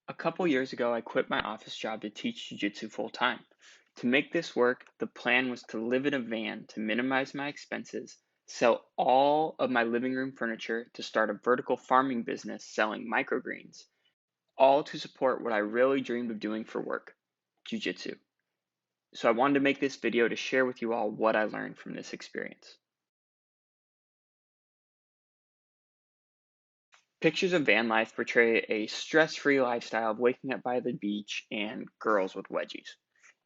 A couple years ago, I quit my office job to teach jiu-jitsu full time. To make this work, the plan was to live in a van to minimize my expenses, sell all of my living room furniture to start a vertical farming business selling microgreens, all to support what I really dreamed of doing for work, jiu-jitsu. So I wanted to make this video to share with you all what I learned from this experience. Pictures of van life portray a stress-free lifestyle of waking up by the beach and girls with wedgies.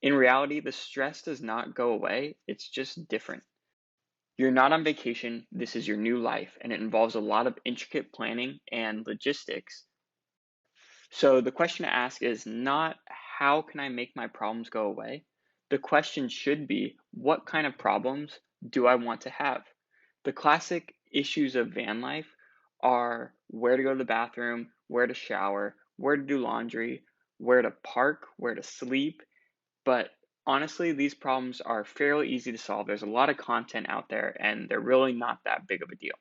In reality, the stress does not go away, it's just different. You're not on vacation, this is your new life, and it involves a lot of intricate planning and logistics. So the question to ask is not how can I make my problems go away? The question should be what kind of problems do I want to have? The classic issues of van life are where to go to the bathroom, where to shower, where to do laundry, where to park, where to sleep. But honestly, these problems are fairly easy to solve. There's a lot of content out there, and they're really not that big of a deal.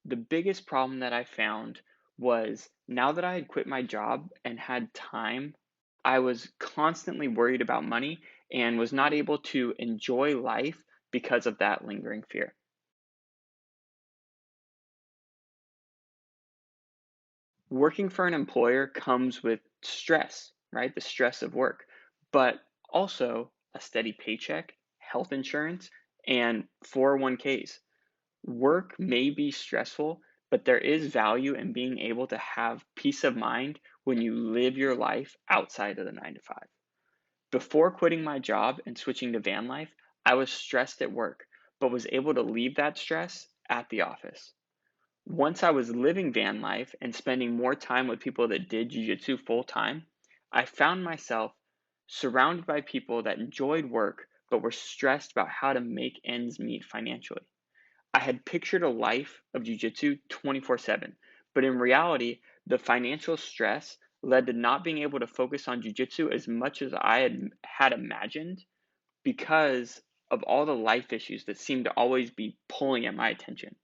The biggest problem that I found was now that I had quit my job and had time, I was constantly worried about money and was not able to enjoy life because of that lingering fear. Working for an employer comes with stress, right? The stress of work, but also a steady paycheck, health insurance, and 401ks. Work may be stressful, but there is value in being able to have peace of mind when you live your life outside of the 9 to 5. Before quitting my job and switching to van life, I was stressed at work, but was able to leave that stress at the office. Once I was living van life and spending more time with people that did jiu-jitsu full time, I found myself surrounded by people that enjoyed work but were stressed about how to make ends meet financially. I had pictured a life of jiu-jitsu 24/7, but in reality, the financial stress led to not being able to focus on jiu-jitsu as much as I had imagined because of all the life issues that seemed to always be pulling at my attention.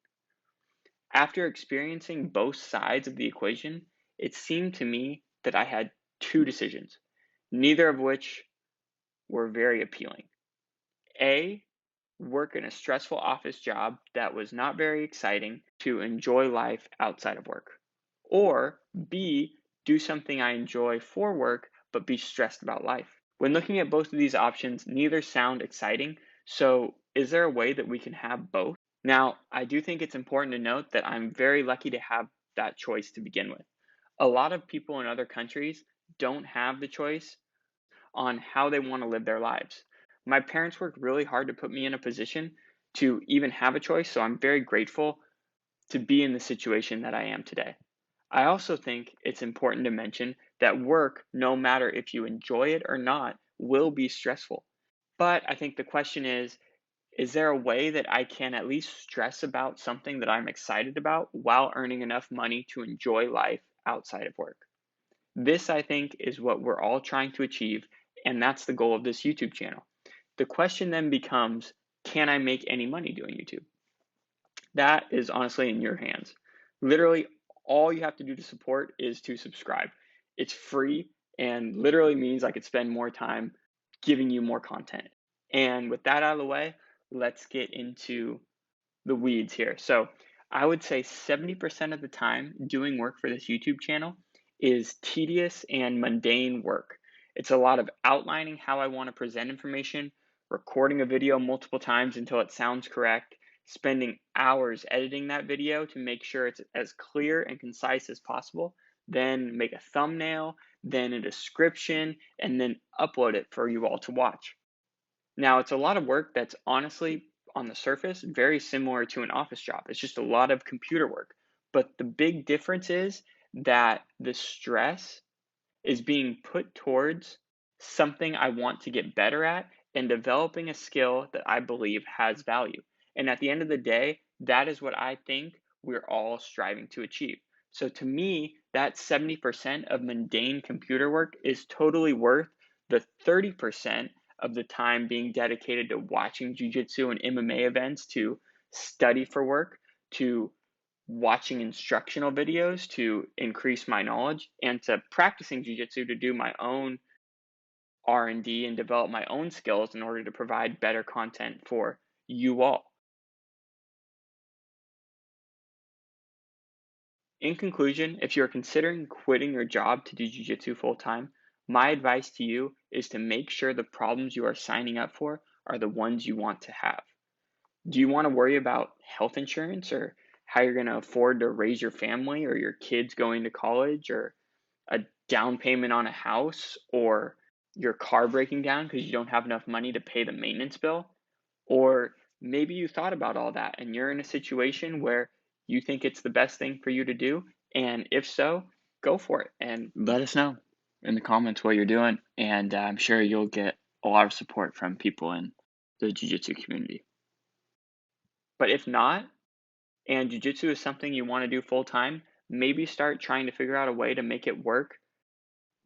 After experiencing both sides of the equation, it seemed to me that I had two decisions, neither of which were very appealing. A, work in a stressful office job that was not very exciting to enjoy life outside of work. Or B, do something I enjoy for work but be stressed about life. When looking at both of these options, neither sound exciting, so is there a way that we can have both? Now, I do think it's important to note that I'm very lucky to have that choice to begin with. A lot of people in other countries don't have the choice on how they want to live their lives. My parents worked really hard to put me in a position to even have a choice, so I'm very grateful to be in the situation that I am today. I also think it's important to mention that work, no matter if you enjoy it or not, will be stressful. But I think the question is there a way that I can at least stress about something that I'm excited about while earning enough money to enjoy life outside of work? This, I think, is what we're all trying to achieve, and that's the goal of this YouTube channel. The question then becomes, can I make any money doing YouTube? That is honestly in your hands. Literally, all you have to do to support is to subscribe. It's free and literally means I could spend more time giving you more content. And with that out of the way, let's get into the weeds here. So I would say 70% of the time doing work for this YouTube channel is tedious and mundane work. It's a lot of outlining how I want to present information, recording a video multiple times until it sounds correct, spending hours editing that video to make sure it's as clear and concise as possible, then make a thumbnail, then a description, and then upload it for you all to watch. Now, it's a lot of work that's honestly, on the surface, very similar to an office job. It's just a lot of computer work. But the big difference is that the stress is being put towards something I want to get better at and developing a skill that I believe has value. And at the end of the day, that is what I think we're all striving to achieve. So to me, that 70% of mundane computer work is totally worth the 30% of the time being dedicated to watching jiu-jitsu and MMA events, to study for work, to watching instructional videos to increase my knowledge and to practicing jiu-jitsu to do my own R&D and develop my own skills in order to provide better content for you all. In conclusion, if you're considering quitting your job to do jiu-jitsu full time, my advice to you is to make sure the problems you are signing up for are the ones you want to have. Do you want to worry about health insurance or how you're going to afford to raise your family or your kids going to college or a down payment on a house or your car breaking down because you don't have enough money to pay the maintenance bill? Or maybe you thought about all that and you're in a situation where you think it's the best thing for you to do. And if so, go for it and let us know in the comments what you're doing. And I'm sure you'll get a lot of support from people in the Jiu Jitsu community. But if not, and Jiu Jitsu is something you want to do full time, maybe start trying to figure out a way to make it work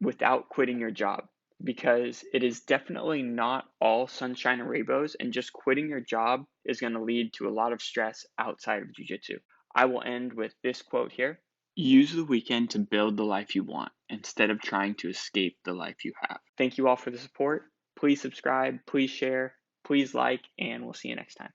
without quitting your job, because it is definitely not all sunshine and rainbows, and just quitting your job is going to lead to a lot of stress outside of jiu-jitsu. I will end with this quote here. Use the weekend to build the life you want instead of trying to escape the life you have. Thank you all for the support. Please subscribe, please share, please like, and we'll see you next time.